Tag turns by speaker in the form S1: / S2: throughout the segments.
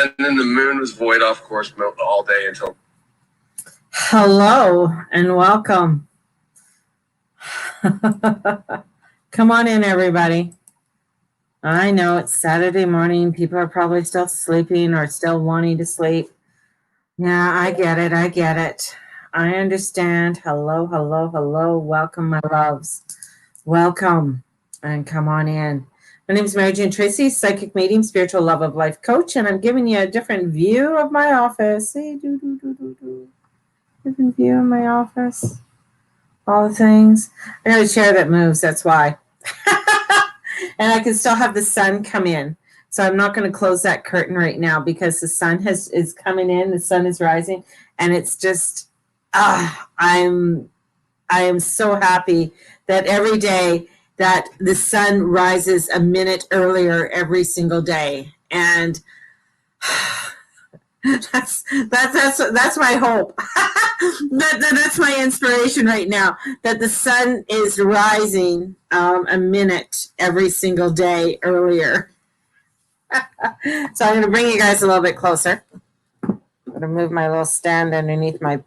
S1: And then the moon was void off course all day until.
S2: Hello and welcome. Come on in, everybody. I know it's Saturday morning. People are probably still sleeping or still wanting to sleep. Yeah, I get it. I understand. Hello. Welcome, my loves. Welcome and come on in. My name is Mary Jane Tracy, psychic medium, spiritual love of life coach, and I'm giving you a different view of my office. See, different view of my office. All the things. I got a chair that moves, that's why. And I can still have the sun come in. So I'm not going to close that curtain right now because the sun is coming in, the sun is rising, and it's just I am so happy that every day that the sun rises a minute earlier every single day. And that's my hope. That's my inspiration right now, that the sun is rising a minute every single day earlier. So I'm going to bring you guys a little bit closer. I'm going to move my little stand underneath my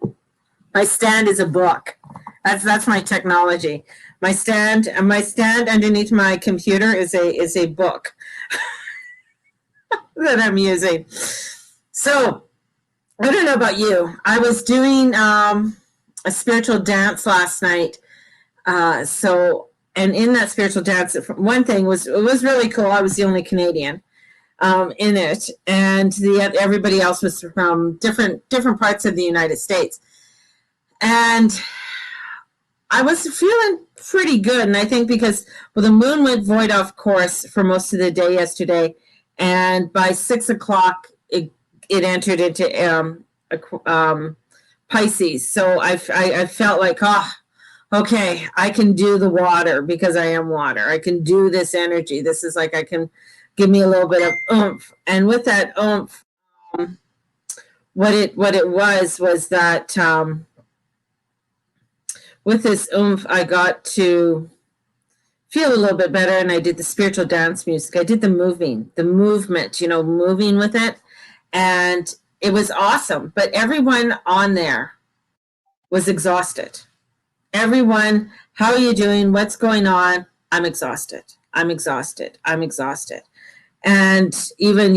S2: stand is a book. That's my technology. My stand underneath my computer is a book that I'm using. So I don't know about you. I was doing a spiritual dance last night. And in that spiritual dance, one thing was, it was really cool. I was the only Canadian in it, and everybody else was from different parts of the United States. And I was feeling pretty good, and I think because the moon went void off course for most of the day yesterday, and by 6 o'clock it entered into Pisces. So I felt like, okay, I can do the water because I am water. I can do this energy. This is like, I can give me a little bit of oomph. And with that oomph, what it was that with this oomph, I got to feel a little bit better, and I did the spiritual dance music. I did the movement, moving with it, and it was awesome. But everyone on there was exhausted. Everyone, how are you doing? What's going on? I'm exhausted. And even,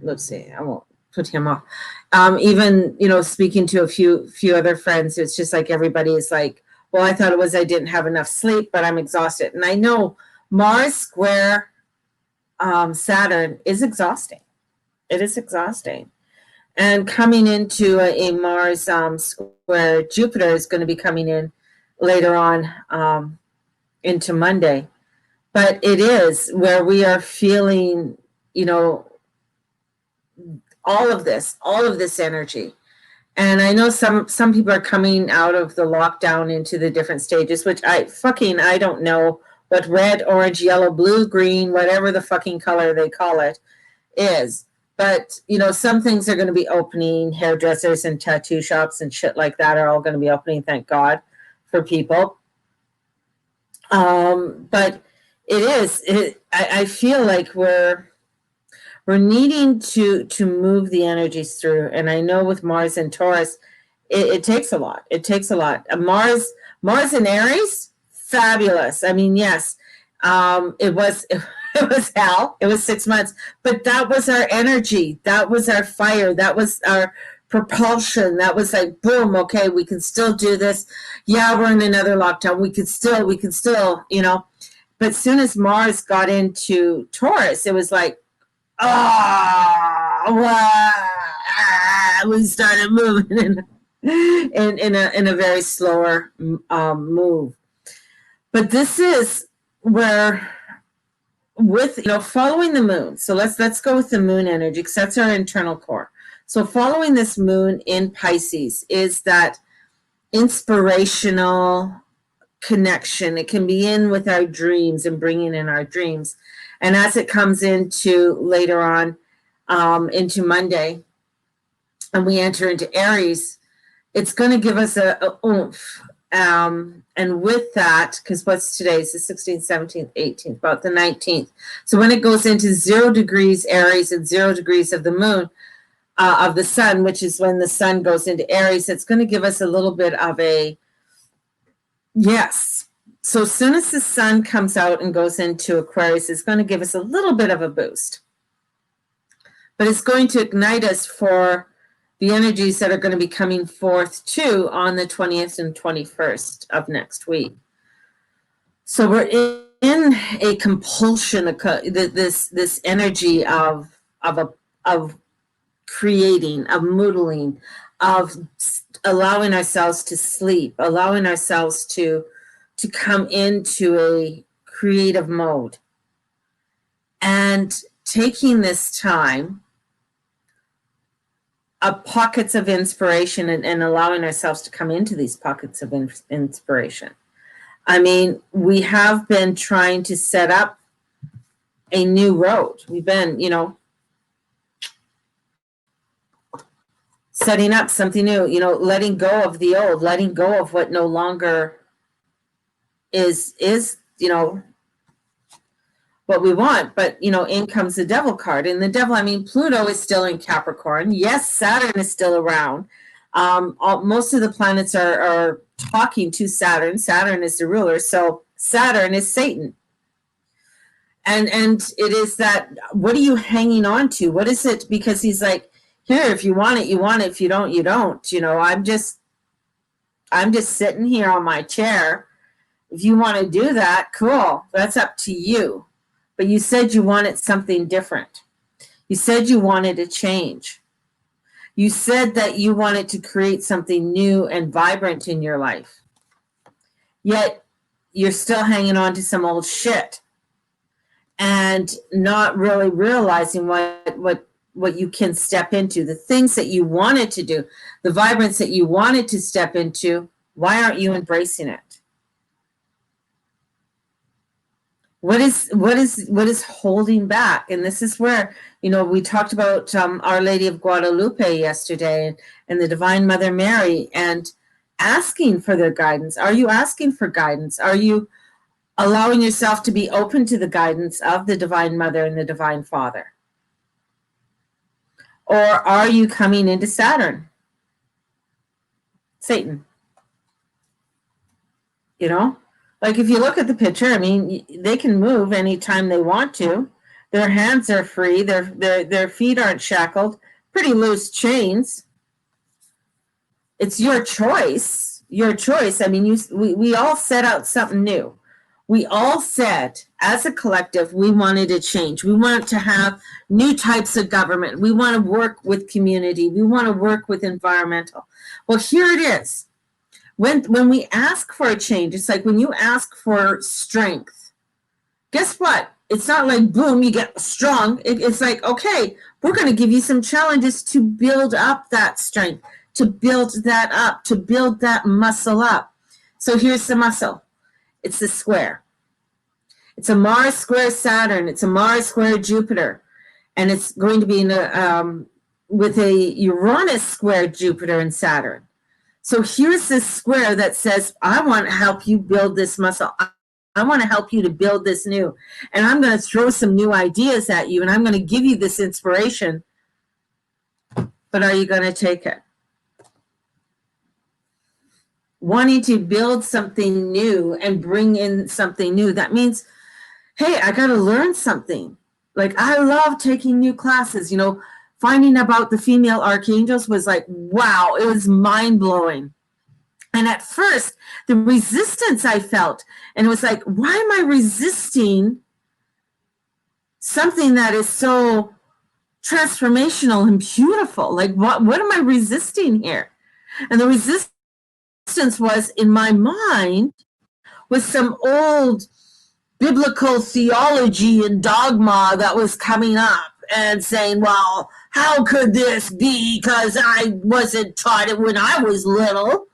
S2: let's see, I won't put him off. Even, speaking to a few other friends, it's just like everybody is like, well, I thought it was I didn't have enough sleep, but I'm exhausted. And I know Mars square Saturn is exhausting. It is exhausting. And coming into a Mars square Jupiter is going to be coming in later on into Monday. But it is where we are feeling, all of this energy. And I know some people are coming out of the lockdown into the different stages, which I don't know what red, orange, yellow, blue, green, whatever the fucking color they call it is. But, some things are going to be opening. Hairdressers and tattoo shops and shit like that are all going to be opening, thank God, for people. But I feel like we're needing to move the energies through. And I know with Mars and Taurus, it takes a lot. Mars in Aries, fabulous. I mean, yes, it was hell. It was 6 months, but that was our energy. That was our fire. That was our propulsion. That was like, boom, okay, we can still do this. Yeah, we're in another lockdown. We can still, But as soon as Mars got into Taurus, it was like, we started moving in a very slower move. But this is where, with following the moon. So let's go with the moon energy, because that's our internal core. So following this moon in Pisces is that inspirational connection. It can be in with our dreams and bringing in our dreams. And as it comes into later on into Monday, and we enter into Aries, it's going to give us a oomph. And with that, because what's today's the 16th, 17th, 18th, about the 19th. So when it goes into 0 degrees Aries and 0 degrees of the moon, of the sun, which is when the sun goes into Aries, it's going to give us a little bit of a yes. So as soon as the sun comes out and goes into Aquarius, it's going to give us a little bit of a boost. But it's going to ignite us for the energies that are going to be coming forth too on the 20th and 21st of next week. So we're in a compulsion, this energy of creating, of moodling, of allowing ourselves to sleep, allowing ourselves to come into a creative mode, and taking this time of pockets of inspiration and allowing ourselves to come into these pockets of inspiration. I mean, we have been trying to set up a new road. We've been, setting up something new, letting go of the old, letting go of what no longer is, what we want. But, in comes the devil card. And the devil, I mean, Pluto is still in Capricorn. Yes, Saturn is still around. Most of the planets are talking to Saturn. Saturn is the ruler. So Saturn is Satan. And it is that, what are you hanging on to? What is it? Because he's like, here, if you want it, you want it. If you don't, you don't. I'm just sitting here on my chair. If you want to do that, cool. That's up to you. But you said you wanted something different. You said you wanted a change. You said that you wanted to create something new and vibrant in your life. Yet you're still hanging on to some old shit and not really realizing what you can step into, the things that you wanted to do, the vibrance that you wanted to step into. Why aren't you embracing it? What is holding back? And this is where, we talked about Our Lady of Guadalupe yesterday and the Divine Mother Mary, and asking for their guidance. Are you asking for guidance? Are you allowing yourself to be open to the guidance of the Divine Mother and the Divine Father? Or are you coming into Saturn? Satan. Like if you look at the picture, I mean, they can move anytime they want to. Their hands are free. Their feet aren't shackled. Pretty loose chains. It's your choice. Your choice. I mean, we all set out something new. We all said, as a collective, we wanted a change. We wanted to have new types of government. We want to work with community. We want to work with environmental. Well, here it is. When we ask for a change, it's like when you ask for strength, guess what? It's not like, boom, you get strong. It's like, okay, we're going to give you some challenges to build up that strength, to build that up, to build that muscle up. So here's the muscle. It's the square. It's a Mars square Saturn. It's a Mars square Jupiter. And it's going to be with a Uranus square Jupiter and Saturn. So here's this square that says, I want to help you build this muscle. I want to help you to build this new. And I'm going to throw some new ideas at you, and I'm going to give you this inspiration. But are you going to take it? Wanting to build something new and bring in something new, that means, hey, I got to learn something. Like, I love taking new classes, finding about the female archangels was like, wow, it was mind-blowing. And at first, the resistance I felt, and it was like, why am I resisting something that is so transformational and beautiful? Like, what am I resisting here? And the resistance was, in my mind, was some old biblical theology and dogma that was coming up and saying, well, how could this be? Because I wasn't taught it when I was little.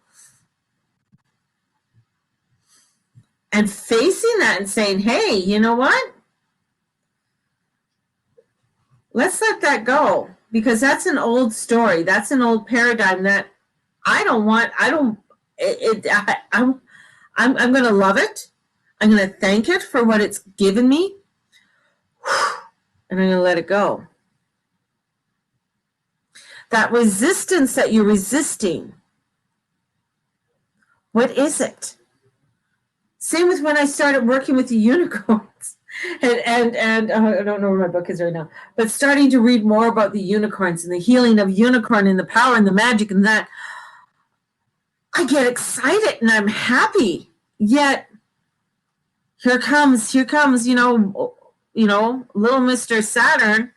S2: And facing that and saying, hey, you know what? Let's let that go, because that's an old story. That's an old paradigm that I'm going to love it. I'm going to thank it for what it's given me, and I'm going to let it go. That resistance that you're resisting, what is it? Same with when I started working with the unicorns. And I don't know where my book is right now, but starting to read more about the unicorns and the healing of unicorn and the power and the magic and that, I get excited and I'm happy. Yet here comes, little Mr. Saturn,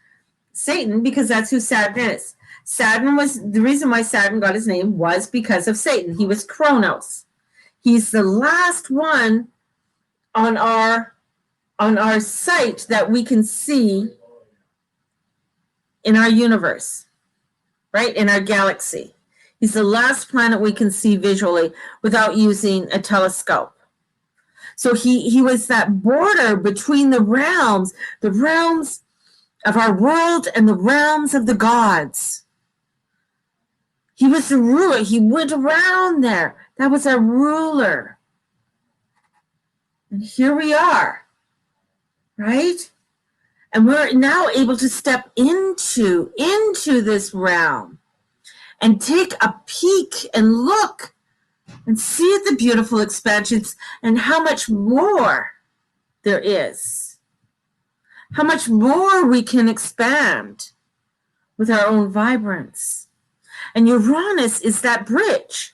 S2: Satan, because that's who Saturn is. Saturn was, the reason why Saturn got his name was because of Satan. He was Kronos. He's the last one on our site that we can see in our universe, right? In our galaxy. He's the last planet we can see visually without using a telescope. So he was that border between the realms of our world and the realms of the gods. He was the ruler. He went around there. That was our ruler. And here we are, right? And we're now able to step into this realm and take a peek and look and see the beautiful expansions and how much more there is. How much more we can expand with our own vibrance. And Uranus is that bridge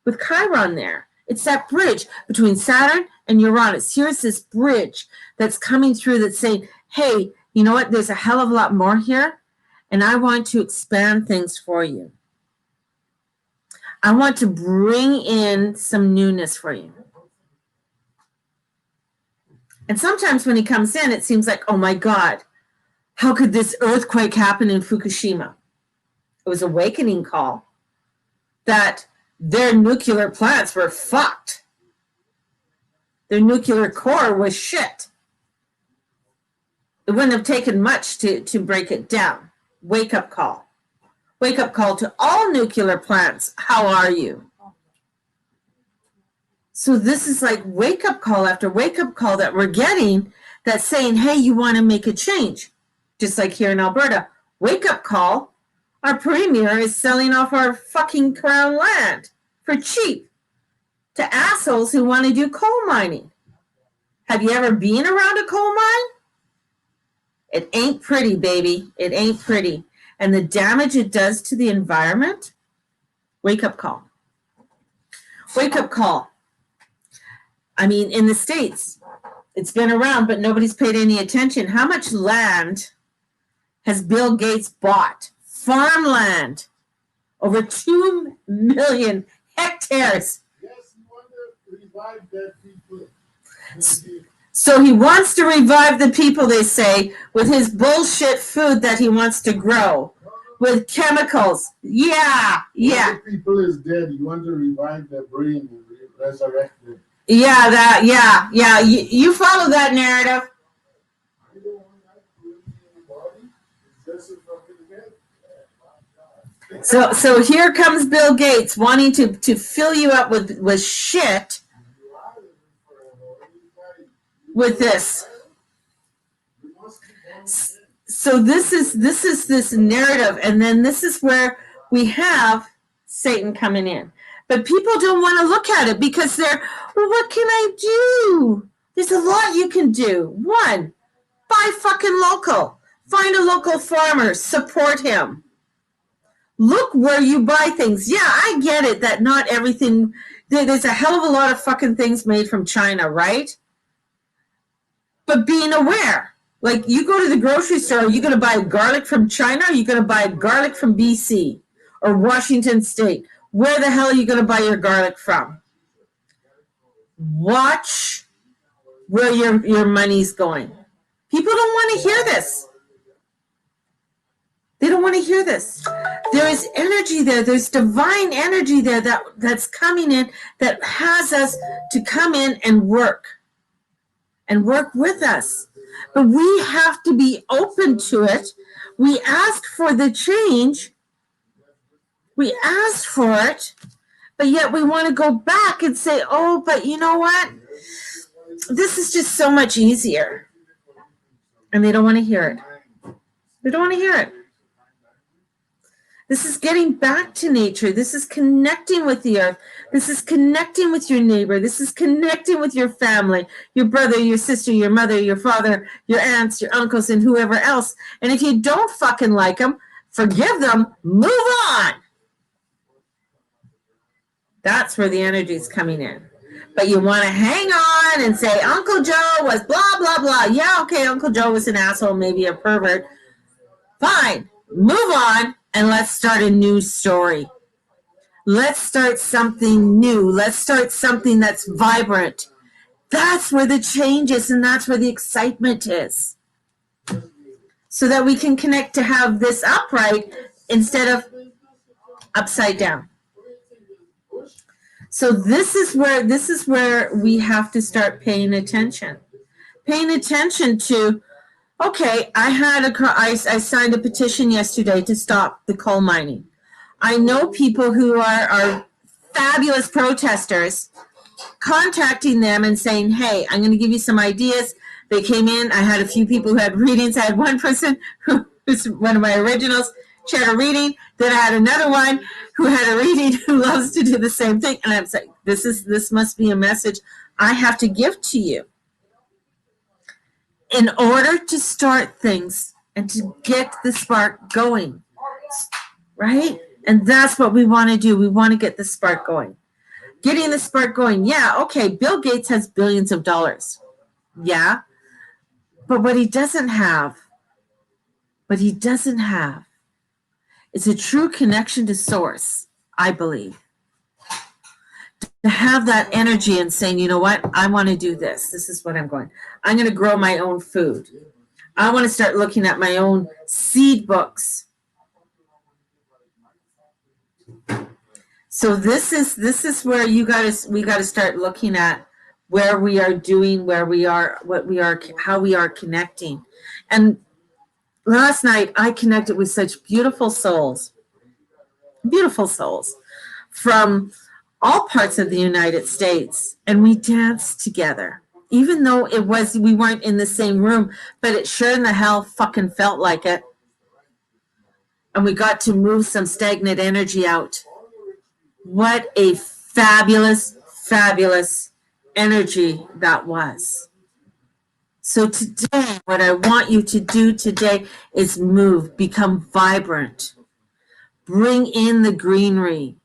S2: with Chiron there. It's that bridge between Saturn and Uranus. Here's this bridge that's coming through that's saying, hey, you know what? There's a hell of a lot more here, and I want to expand things for you. I want to bring in some newness for you. And sometimes when he comes in, it seems like, oh my God, how could this earthquake happen in Fukushima? It was an awakening call that their nuclear plants were fucked. Their nuclear core was shit. It wouldn't have taken much to break it down. Wake up call. Wake up call to all nuclear plants. How are you? So this is like wake up call after wake up call that we're getting that's saying, hey, you want to make a change. Just like here in Alberta. Wake up call. Our premier is selling off our fucking crown land for cheap to assholes who want to do coal mining. Have you ever been around a coal mine? It ain't pretty, baby. It ain't pretty. And the damage it does to the environment, wake up call. Wake up call. I mean, in the States, it's been around, but nobody's paid any attention. How much land has Bill Gates bought? Farmland. Over 2 million hectares.
S3: Yes, you want to revive that people.
S2: So he wants to revive the people, they say, with his bullshit food that he wants to grow. With chemicals. Yeah.
S3: The people is dead. You want to revive their brain and resurrect them.
S2: Yeah. You follow that narrative.
S3: I don't want that in the body. It's just a fucking head.
S2: So here comes Bill Gates wanting to fill you up with shit with this. So this is this narrative, and then this is where we have Satan coming in. But people don't want to look at it because they're, well, what can I do? There's a lot you can do. One, buy fucking local. Find a local farmer. Support him. Look where you buy things. Yeah, I get it that not everything, there's a hell of a lot of fucking things made from China, right? But being aware. Like, you go to the grocery store, are you going to buy garlic from China? Or are you going to buy garlic from BC or Washington State? Where the hell are you going to buy your garlic from? Watch where your money's going. People don't want to hear this. They don't want to hear this. There is energy there. There's divine energy there that's coming in that has us to come in and work with us. But we have to be open to it. We ask for the change. We ask for it, But yet we want to go back and say, oh, but you know what? This is just so much easier. And they don't want to hear it. They don't want to hear it. This is getting back to nature. This is connecting with the earth. This is connecting with your neighbor. This is connecting with your family, your brother, your sister, your mother, your father, your aunts, your uncles, and whoever else. And if you don't fucking like them, forgive them, move on. That's where the energy is coming in. But you want to hang on and say, Uncle Joe was blah, blah, blah. Yeah, okay, Uncle Joe was an asshole, maybe a pervert. Fine, move on. And let's start a new story. Let's start something new. Let's start something that's vibrant. That's where the change is, and that's where the excitement is. So that we can connect to have this upright instead of upside down. So this is where we have to start paying attention. Paying attention to, okay, I signed a petition yesterday to stop the coal mining. I know people who are fabulous protesters, contacting them and saying, hey, I'm going to give you some ideas. They came in. I had a few people who had readings. I had one person who's one of my originals. She had a reading. Then I had another one who had a reading who loves to do the same thing. And I'm saying, this must be a message I have to give to you. In order to start things and to get the spark going, right? And that's what we want to do. We want to get the spark going. Getting the spark going, yeah, okay, Bill Gates has billions of dollars. Yeah. But what he doesn't have is a true connection to source, I believe. To have that energy and saying, you know what, I want to do this. This is what I'm going. I'm going to grow my own food. I want to start looking at my own seed books. So this is where we got to start looking at where we are doing, where we are, what we are, how we are connecting. And last night I connected with such beautiful souls from all parts of the United States, and we danced together. Even though we weren't in the same room, but it sure in the hell fucking felt like it. And we got to move some stagnant energy out. What a fabulous, fabulous energy that was. So today, what I want you to do today is move, become vibrant. Bring in the greenery.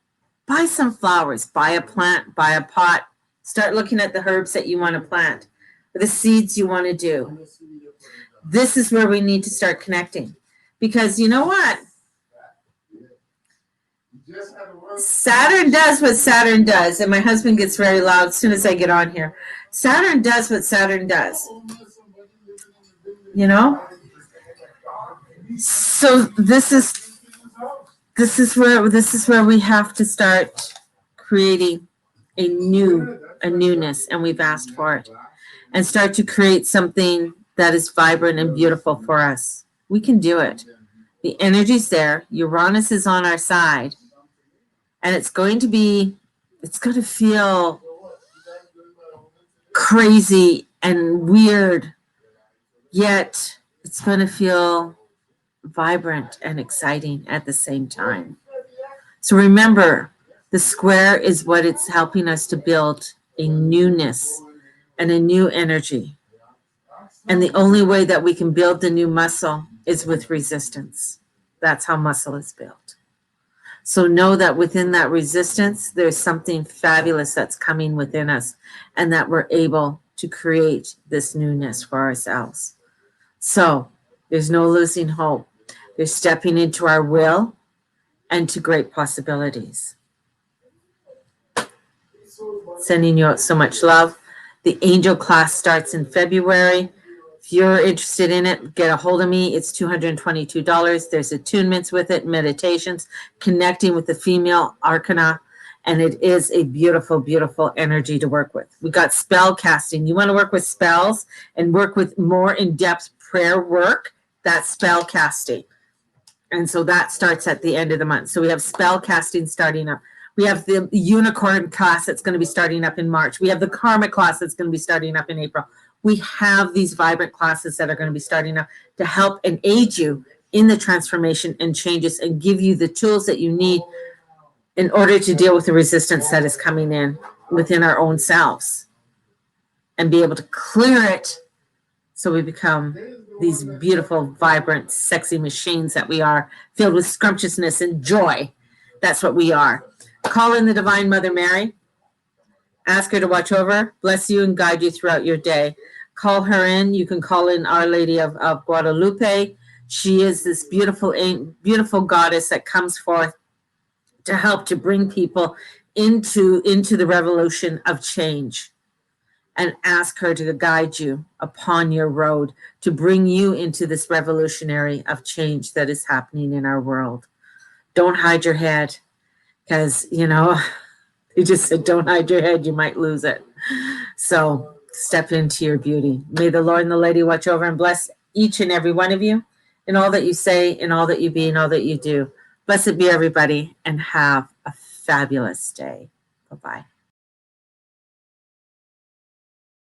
S2: Buy some flowers, buy a plant, buy a pot. Start looking at the herbs that you want to plant, or the seeds you want to do. This is where we need to start connecting. Because you know what? Saturn does what Saturn does. And my husband gets very loud as soon as I get on here. Saturn does what Saturn does. You know? So this is where we have to start creating a newness, and we've asked for it, and start to create something that is vibrant and beautiful for us. We can do it. The energy's there. Uranus is on our side, and it's going to feel crazy and weird, yet it's going to feel vibrant and exciting at the same time. So remember, the square is what it's helping us to build a newness and a new energy. And the only way that we can build the new muscle is with resistance. That's how muscle is built. So know that within that resistance, there's something fabulous that's coming within us, and that we're able to create this newness for ourselves. So there's no losing hope. There's stepping into our will and to great possibilities. Sending you out so much love. The angel class starts in February. If you're interested in it, get a hold of me. It's $222. There's attunements with it, meditations, connecting with the female arcana, and it is a beautiful, beautiful energy to work with. We got spell casting. You want to work with spells and work with more in-depth prayer work, that's spell casting. And so that starts at the end of the month. So we have spell casting starting up. We have the unicorn class that's going to be starting up in March. We have the karma class that's going to be starting up in April. We have these vibrant classes that are going to be starting up to help and aid you in the transformation and changes and give you the tools that you need in order to deal with the resistance that is coming in within our own selves and be able to clear it so we become these beautiful, vibrant, sexy machines that we are, filled with scrumptiousness and joy. That's what we are. Call in the Divine Mother Mary. Ask her to watch over, bless you, and guide you throughout your day. Call her in. You can call in Our Lady of Guadalupe. She is this beautiful, beautiful goddess that comes forth to help to bring people into the revolution of change. And ask her to guide you upon your road to bring you into this revolutionary of change that is happening in our world. Don't hide your head, because, you know, you just said don't hide your head, you might lose it. So step into your beauty. May the Lord and the Lady watch over and bless each and every one of you in all that you say, in all that you be, in all that you do. Blessed be everybody, and have a fabulous day. Bye-bye.